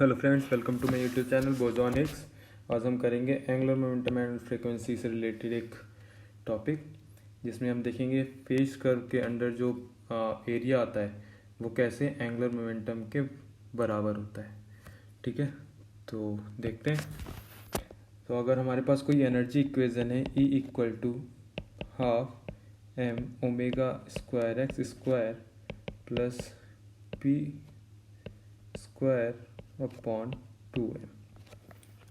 Hello friends, welcome to my YouTube channel बोजॉनिक्स। आज हम करेंगे एंगुलर मोमेंटम एंड फ्रीक्वेंसी से रिलेटेड एक टॉपिक, जिसमें हम देखेंगे फेस कर्व के अंदर जो एरिया आता है वो कैसे एंगुलर मोमेंटम के बराबर होता है। ठीक है, तो देखते हैं। तो अगर हमारे पास कोई एनर्जी इक्वेशन है E equal to half m omega square x square plus p square upon 2m.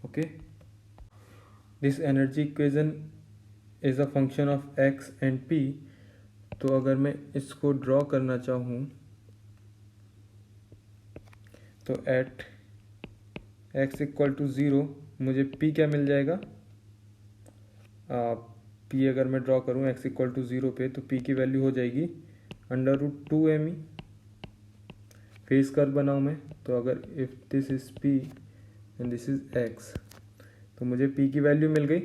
Okay, this energy equation is a function of x and p. तो अगर मैं इसको ड्रॉ करना चाहूँ तो एट x इक्वल टू 0 मुझे p क्या मिल जाएगा। p अगर मैं ड्रॉ करूँ x इक्वल टू 0 पे तो p की वैल्यू हो जाएगी √2me। फेस कर्व बनाऊँ मैं तो अगर if this is p and this is x तो मुझे p की वैल्यू मिल गई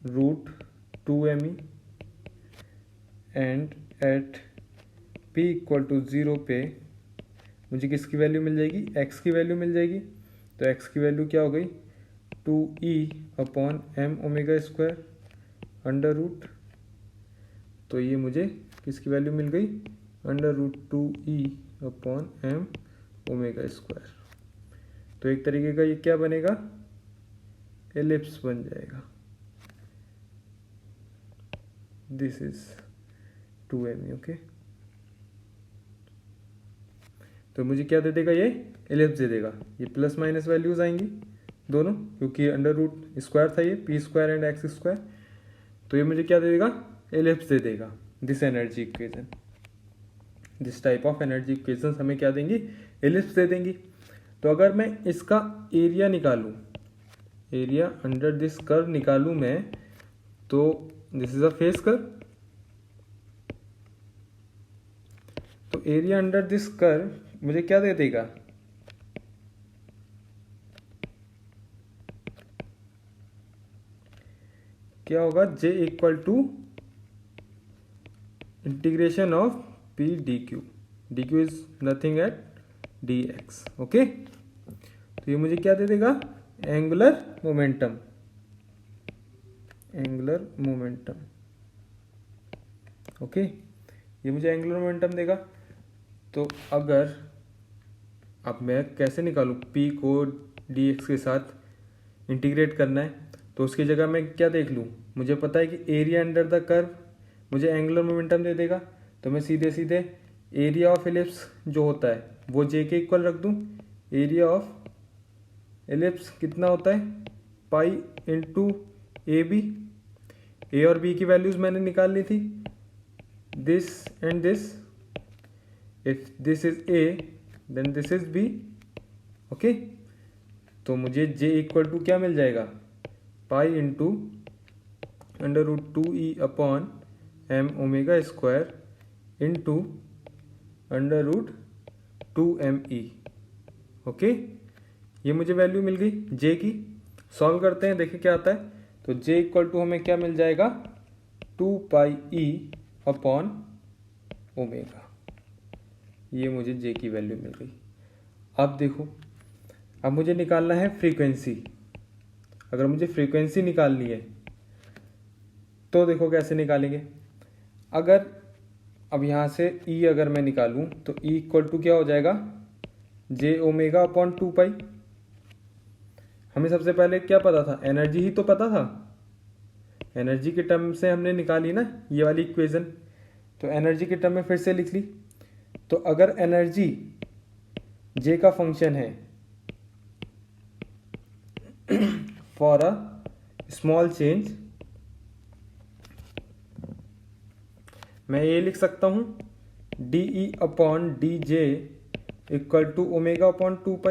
√2me and at p equal to 0 पे मुझे किसकी वैल्यू मिल जाएगी, x की वैल्यू मिल जाएगी। तो x की वैल्यू क्या हो गई 2e/m omega square under root. तो ये मुझे किसकी वैल्यू मिल गई √2e/m ओमेगा स्क्वायर। तो एक तरीके का ये क्या बनेगा, एलिप्स बन जाएगा। This is 2m। ओके, तो मुझे क्या दे देगा, ये एलिप्स दे देगा। ये प्लस माइनस वैल्यूज आएंगी दोनों, क्योंकि अंडर रूट स्क्वायर था ये p square and x square. तो ये मुझे क्या दे देगा, एलिप्स दे देगा। This energy equation, this type of energy equation हमें क्या देंगी, एलिप्स दे देंगी। तो अगर मैं इसका एरिया निकालूं, एरिया अंडर दिस कर्व निकालूं मैं, तो this is a phase curve. तो एरिया अंडर दिस कर्व मुझे क्या दे देगा, क्या होगा, J equal to integration of P dq। dq is nothing at dx। Okay, तो ये मुझे क्या दे देगा, angular momentum. Angular momentum, okay, ये मुझे एंगुलर मोमेंटम देगा। तो अगर अब मैं कैसे निकालूं, p को dx के साथ इंटीग्रेट करना है, तो उसकी जगह मैं क्या देख लूं, मुझे पता है कि एरिया अंडर द कर्व मुझे एंगुलर मोमेंटम दे देगा। तो मैं सीधे सीधे एरिया ऑफ एलिप्स जो होता है वो J के इक्वल रख दूं। एरिया ऑफ एलिप्स कितना होता है, पाई इंटू ए बी। ए और बी की वैल्यूज मैंने निकाल ली थी, this and this. If this is a then this is b. Okay, तो मुझे J इक्वल टू क्या मिल जाएगा, pi into √2e/m omega square into √2me। Okay, ये मुझे वैल्यू मिल गई J की। सॉल्व करते हैं, देखिए क्या आता है। तो J इक्वल टू हमें क्या मिल जाएगा, 2πe/ओमेगा। ये मुझे J की वैल्यू मिल गई। अब देखो, अब मुझे निकालना है फ्रीक्वेंसी। अगर मुझे फ्रीक्वेंसी निकालनी है तो देखो कैसे निकालेंगे। अगर अब यहाँ से E अगर मैं निकालूं तो E इक्वल टू क्या हो जाएगा, J⍵/2π। हमें सबसे पहले क्या पता था, एनर्जी ही तो पता था। एनर्जी के टर्म से हमने निकाली ना ये वाली इक्वेशन, तो एनर्जी के टर्म में फिर से लिख ली। तो अगर एनर्जी J का फंक्शन है फॉर अ स्मॉल चेंज, मैं ये लिख सकता हूं DE/dJ इक्वल टू ω/2π।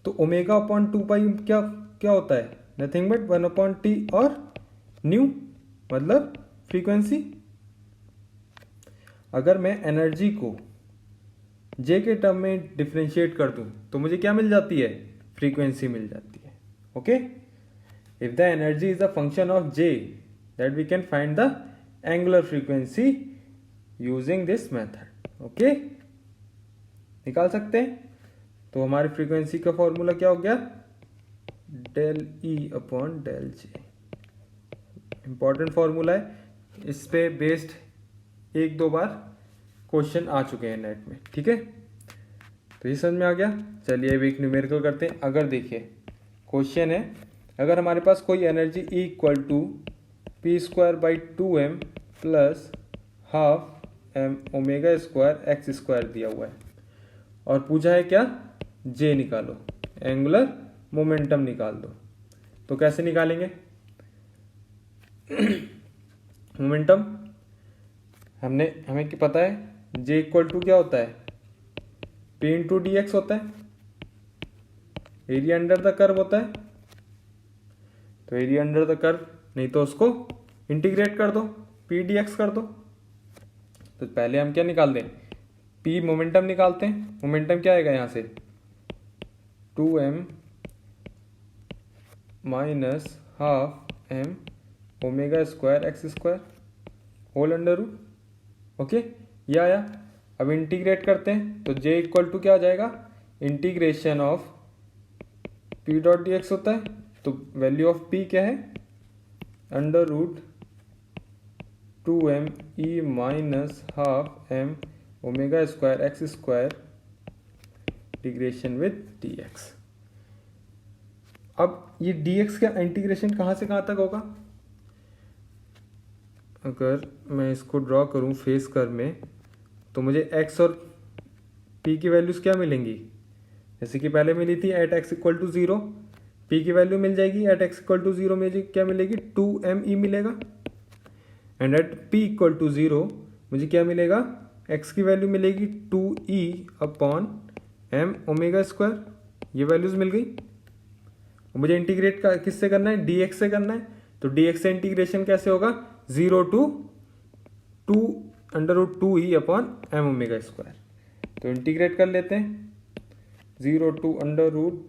तो ω/2π क्या क्या होता है, नथिंग बट 1/t और न्यू मतलब फ्रीक्वेंसी। अगर मैं एनर्जी को J के टर्म में डिफरेंशिएट कर दूं तो मुझे क्या मिल जाती है, फ्रीक्वेंसी मिल जाती है। Okay, if the energy is a function of J that we can find the angular frequency using this method. Okay, निकाल सकते हैं। तो हमारी फ्रीक्वेंसी का फॉर्मूला क्या हो गया, डेल ई अपॉन डेल जे। इंपॉर्टेंट फॉर्मूला है, इस पे बेस्ड 1-2 बार क्वेश्चन आ चुके हैं नेट में, ठीक है। तो ये समझ में आ गया। चलिए अब एक न्यूमेरिकल करते हैं। अगर देखिए क्वेश्चन है, अगर हमारे पास कोई energy E equal to p²/2m plus half m omega square x square दिया हुआ है और पूछा है क्या, J निकालो, एंगुलर मोमेंटम निकाल दो। तो कैसे निकालेंगे मोमेंटम, हमें क्या पता है, J इक्वल टू क्या होता है, P इंटू डी एक्स होता है, एरिया अंडर द कर्व होता है। तो एरिया अंडर द कर्व, नहीं तो उसको इंटीग्रेट कर दो, पी डी एक्स कर दो। तो पहले हम क्या निकाल दें, P मोमेंटम निकालते हैं। मोमेंटम क्या आएगा यहाँ से, 2m minus half m omega square x square whole under root, okay, ये आया। अब इंटीग्रेट करते हैं तो J इक्वल टू क्या आ जाएगा, integration of P dot d x होता है। तो वैल्यू ऑफ P क्या है, under root 2m e minus half m omega square x square integration with dx। अब ये dx का इंटीग्रेशन कहाँ से कहाँ तक होगा, अगर मैं इसको ड्रॉ करूँ फेस कर्व में, तो मुझे x और p की वैल्यूज़ क्या मिलेंगी, जैसे कि पहले मिली थी at x equal to 0, p की वैल्यू मिल जाएगी एट x इक्वल टू 0 मुझे क्या मिलेगी, 2me मिलेगा। And at p equal to 0 मुझे क्या मिलेगा, x की वैल्यू मिलेगी 2e upon m omega square, ये वैल्यूज़ मिल गई। मुझे इंटीग्रेट का किससे करना है, dx से करना है। तो dx से इंटीग्रेशन कैसे होगा, 0 to 2 under root 2e upon m omega square. तो इंटीग्रेट कर लेते हैं, 0 to under root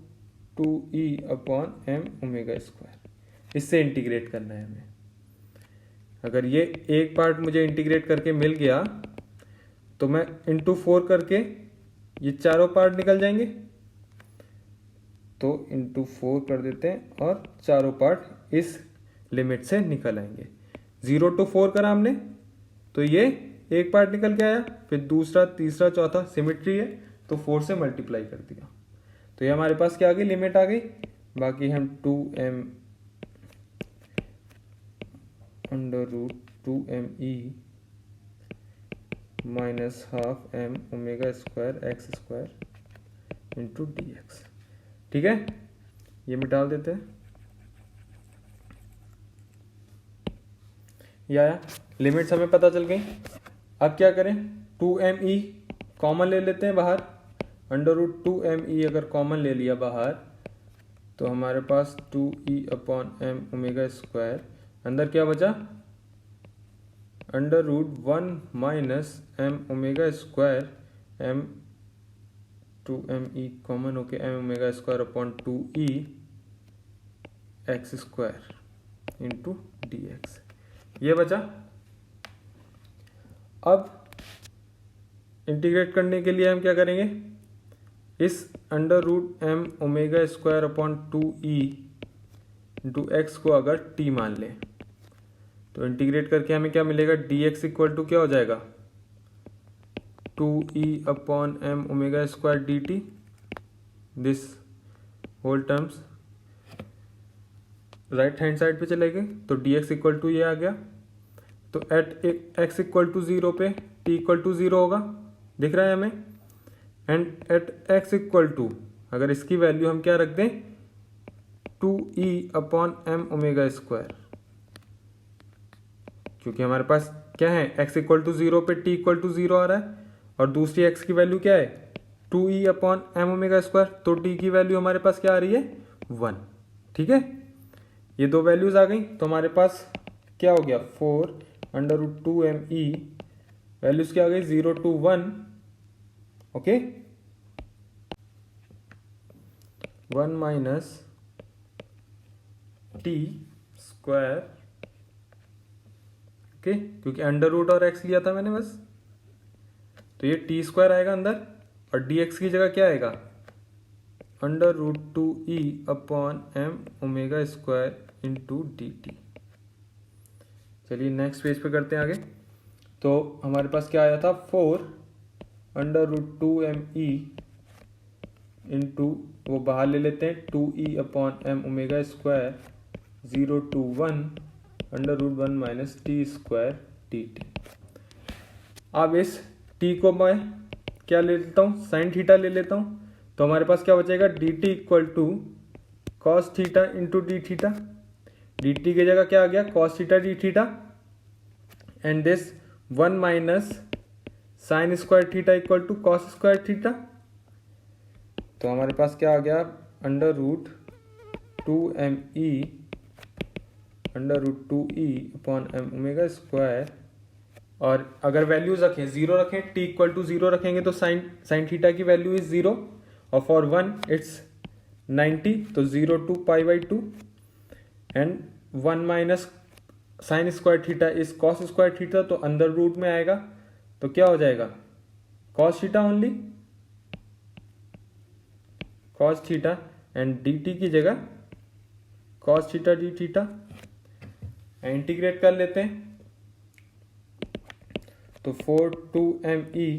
2e upon m omega square, इससे इंटीग्रेट करना है हमें। अगर ये एक पार्ट मुझे इंटीग्रेट करके मिल गया तो मैं इंटू 4 करके ये चारों पार्ट निकल जाएंगे। तो इंटू 4 कर देते हैं और चारों पार्ट इस लिमिट से निकल आएंगे। 0 टू 4 करा हमने तो ये एक पार्ट निकल के आया, फिर दूसरा, तीसरा, चौथा, सिमिट्री है तो 4 से मल्टीप्लाई कर दिया। तो ये हमारे पास क्या आ गई, लिमिट आ गई। बाकी हम 2m under root 2me minus half m omega square x square into d x, ठीक है, ये मिटा देते हैं। ये आया, लिमिट्स हमें पता चल गई। अब क्या करें, 2me कॉमन ले लेते हैं बाहर, अंडर रूट 2me अगर कॉमन ले लिया बाहर तो हमारे पास 2e upon m omega square, अंदर क्या बचा, under root 1 minus m omega square m 2me common होके m omega square upon 2e x square into d x, ये बचा। अब इंटीग्रेट करने के लिए हम क्या करेंगे, इस under root m omega square upon 2e into x को अगर t मान लें तो इंटीग्रेट करके हमें क्या मिलेगा, dx इक्वल टू क्या हो जाएगा, 2e upon m omega square dt, this whole terms right hand side पे चले गए। तो dx इक्वल टू ये आ गया। तो एट x इक्वल टू 0 पे t इक्वल टू 0 होगा, दिख रहा है हमें। And at x equal to, अगर इसकी वैल्यू हम क्या रख दें, 2e upon m omega square, क्योंकि हमारे पास क्या है, x इक्वल टू 0 पे t इक्वल टू 0 आ रहा है और दूसरी x की वैल्यू क्या है, 2e upon m omega square. तो t की वैल्यू हमारे पास क्या आ रही है, 1, ठीक है। ये दो वैल्यूज आ गई तो हमारे पास क्या हो गया, 4 अंडर रूट 2me, वैल्यूज क्या आ गई, 0 to 1, okay, 1 minus t square, okay, क्योंकि अंडर रूट और एक्स लिया था मैंने बस, तो ये टी स्क्वायर आएगा अंदर और dx की जगह क्या आएगा, under root 2e upon m omega square into d t. चलिए नेक्स्ट पेज पे करते हैं आगे। तो हमारे पास क्या आया था, 4 अंडर रूट 2me इंटू, वो बाहर ले लेते हैं, 2e upon m omega square 0 to 1 under root 1 minus t square d t. अब इस t को मैं क्या ले लेता हूँ, साइन थीटा ले लेता हूँ। तो हमारे पास क्या बचेगा, d t equal to cos theta into d theta. D t की जगह क्या आ गया, cos theta d theta, and this 1 minus sine square theta equal to cos square theta. तो हमारे पास क्या आ गया, under root 2me under root 2e upon m omega square, और अगर वैल्यूज रखें 0 रखें, t इक्वल टू 0 रखेंगे तो साइन थीटा की वैल्यू इज 0, और फॉर 1 इट्स 90, तो 0 to pi by 2, and 1 minus sine square theta is cos square theta, तो अंदर रूट में आएगा, तो क्या हो जाएगा, cos theta only, cos theta, and d t की जगह cos theta d theta. Integrate कर लेते हैं, तो 4 2me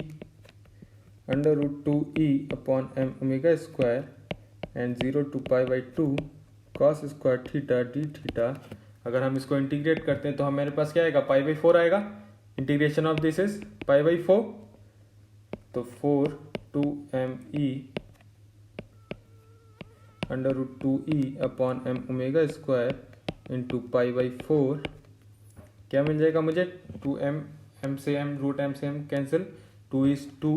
under root 2e upon m omega square and 0 to pi by 2 cos square theta d theta. अगर हम इसको इंटीग्रेट करते हैं तो हमारे पास क्या आएगा, पाई बाई 4 आएगा। Integration of this is pi by 4, तो 4 2me under root 2e upon m omega square into pi by 4, क्या मिल जाएगा मुझे, 2m, m से m, रूट m से m cancel, 2 is 2,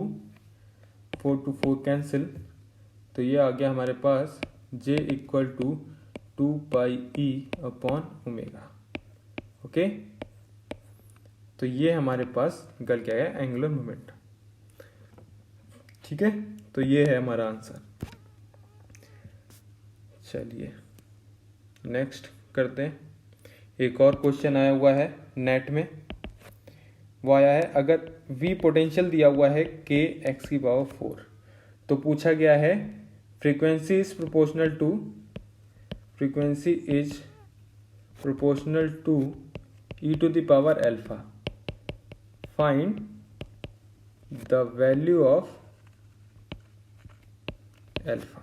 4 to 4 cancel, तो ये आ गया हमारे पास j equal to 2 pi e upon omega. Okay, तो ये हमारे पास निकल के आया एंगुलर मोमेंट। ठीक है, तो ये है हमारा आंसर। चलिए नेक्स्ट करते हैं। एक और क्वेश्चन आया हुआ है नेट में, वो आया है, अगर v पोटेंशियल दिया हुआ है k x की पावर 4, तो पूछा गया है frequency is proportional to e to the power alpha, find the value of alpha.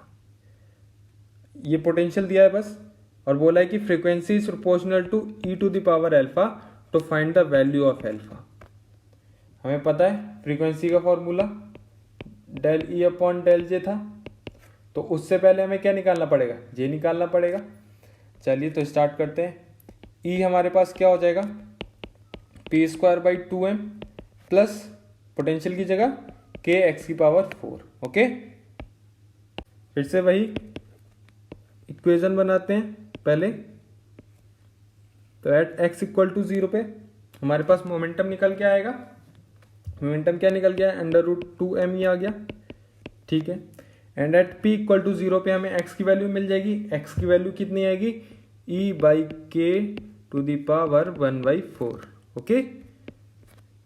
ये पोटेंशियल दिया है बस, और बोला है कि frequency is proportional to e to the power alpha, to find the value of alpha. हमें पता है फ्रीक्वेंसी का formula del E upon del J था, तो उससे पहले हमें क्या निकालना पड़ेगा, जे निकालना पड़ेगा। चलिए तो स्टार्ट करते हैं। ई हमारे पास क्या हो जाएगा, P square by 2m plus potential की जगह के एक्स की पावर 4। ओके, फिर से वही इक्वेशन बनाते हैं पहले। तो एट x इक्वल टू 0 पे हमारे पास मोमेंटम निकल के आएगा। मोमेंटम क्या निकल गया, अंडर रूट 2me आ गया। ठीक है, and at p equal to 0 पे हमें x की वैल्यू मिल जाएगी। x की वैल्यू कितनी आएगी, e बाई के टू द पावर 1/4। ओके,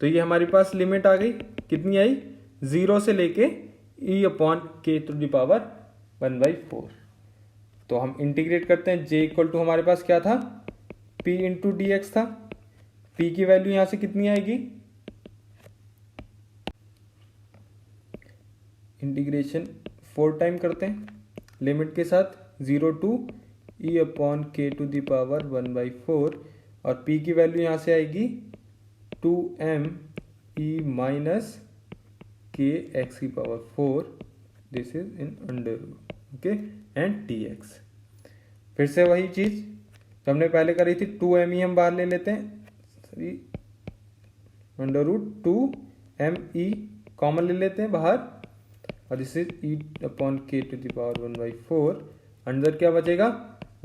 तो ये हमारे पास लिमिट आ गई, कितनी आई, 0 से लेके e upon k to the power 1/4। तो हम इंटीग्रेट करते हैं। j इक्वल टू हमारे पास क्या था, p इंटू डी एक्स था। p की वैल्यू यहां से कितनी आएगी, इंटीग्रेशन 4 टाइम करते हैं लिमिट के साथ, 0 to e upon k to the power 1/4, और p की वैल्यू यहां से आएगी 2m e minus k x की power 4, this is in under root. Okay, and dx। फिर से वही चीज जो हमने पहले करी थी, 2me हम बाहर ले लेते हैं, sorry under root 2me common ले लेते हैं बाहर, और this is e upon k to the power 1/4। अंदर क्या बचेगा,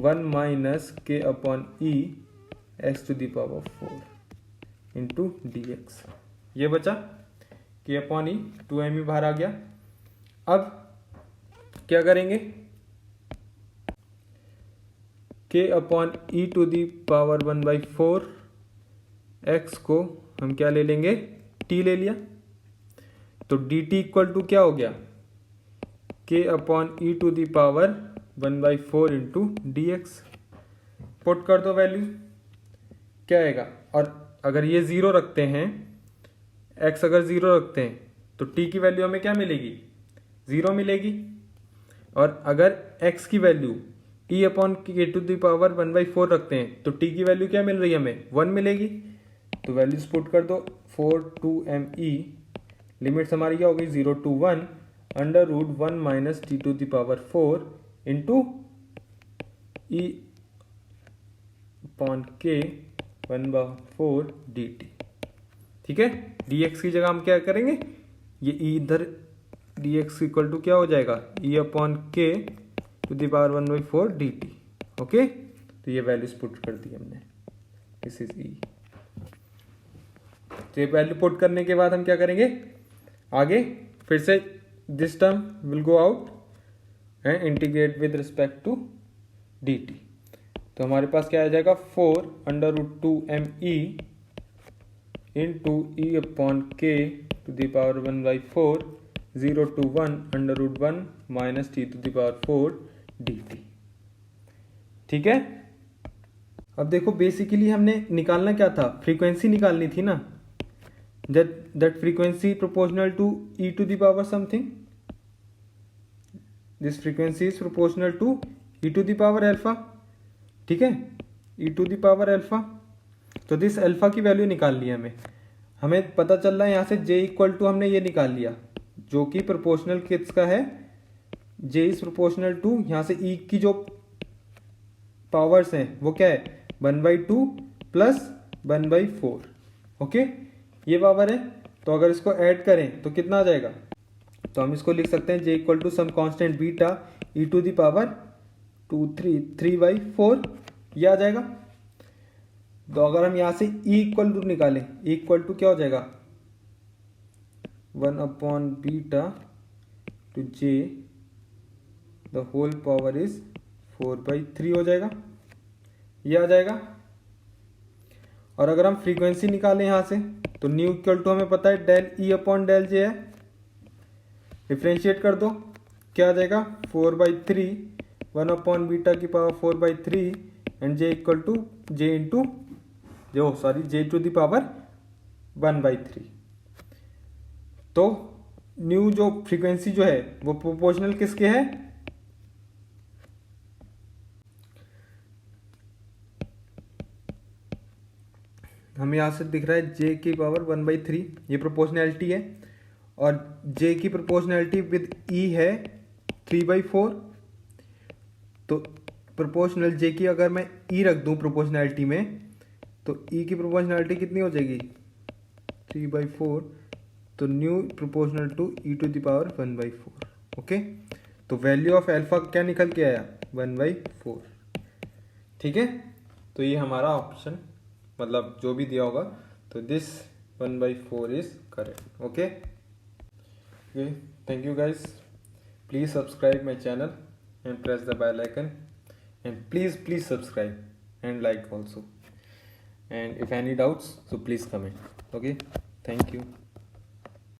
1 minus k upon e x to the power 4 into dx। ये बचा के अपॉन ई, 2me बाहर आ गया। अब क्या करेंगे, k upon e to the power 1/4 x को हम क्या ले लेंगे, t ले लिया, तो dt इक्वल टू क्या हो गया, k upon e to the power 1/4 into d x. Put कर दो वैल्यू, क्या आएगा। और अगर ये 0 रखते हैं, x अगर 0 रखते हैं तो t की वैल्यू हमें क्या मिलेगी, 0 मिलेगी। और अगर x की value e upon k to the power 1/4 रखते हैं तो t की वैल्यू क्या मिल रही है हमें, 1 मिलेगी। तो वैल्यूज पुट कर दो, 4 2 m e, लिमिट्स हमारी क्या हो गई 0 to 1 under root 1 minus T to the power 4 into e upon k 1/4 dt। ठीक है, dx की जगह हम क्या करेंगे, ये e इधर dx इक्वल टू क्या हो जाएगा, e upon k to the power 1/4 dt। Okay, तो ये वैल्यूज पुट कर दी हमने, दिस इज e। तो ये वैल्यू पुट करने के बाद हम क्या करेंगे आगे, फिर से this term will go out and integrate with respect to dt। तो हमारे पास क्या आ जाएगा, 4 under root 2 m e into e upon k to the power 1/4 0 to 1 under root 1 minus T to the power 4 dt। ठीक है, अब देखो बेसिकली हमने निकालना क्या था, फ्रीक्वेंसी निकालनी थी ना, that frequency proportional to e to the power something, this frequency is proportional to e to the power alpha. ठीक है, e to the power alpha. तो दिस अल्फा की वैल्यू निकालनी है हमें पता चल रहा है यहाँ से j इक्वल टू हमने ये निकाल लिया, जो कि प्रोपोर्शनल किसका है, j इज प्रोपोर्शनल टू, यहाँ से e की जो पावर्स हैं वो क्या है 1/2 प्लस 1/4। ओके, ये पावर है, तो अगर इसको ऐड करें तो कितना आ जाएगा, तो हम इसको लिख सकते हैं j equal to some constant beta e to the power 3/4, ये आ जाएगा। तो अगर हम यहाँ से e इक्वल टू निकालें, e इक्वल टू क्या हो जाएगा 1 upon beta to j the whole power is 4/3 हो जाएगा, ये आ जाएगा। और अगर हम फ्रीक्वेंसी निकालें यहाँ से, तो न्यू इक्वल टू हमें पता है del E upon del J है, डिफ्रेंशिएट कर दो, क्या आ जाएगा 4/3 1 अपॉन बीटा की power 4/3 and J equal to J into J to the power 1/3। तो न्यू जो फ्रीक्वेंसी जो है वो प्रोपोर्शनल किसके है, हमें यहाँ से दिख रहा है j की पावर 1/3, ये प्रोपोर्शनैलिटी है, और j की प्रोपोर्शनैलिटी विद e है 3/4। तो प्रोपोर्शनल j की अगर मैं e रख दूँ प्रोपोर्शनैलिटी में, तो e की प्रोपोर्शनैलिटी कितनी हो जाएगी 3/4, तो nu proportional to e to the power 1/4। Okay, तो वैल्यू ऑफ अल्फा क्या निकल के आया 1/4। ठीक है, तो ये हमारा ऑप्शन मतलब जो भी दिया होगा, तो this 1/4 is correct. Okay, thank you guys, please subscribe my channel and press the bell icon, and please subscribe and like also, and if any doubts so please comment. Okay, thank you.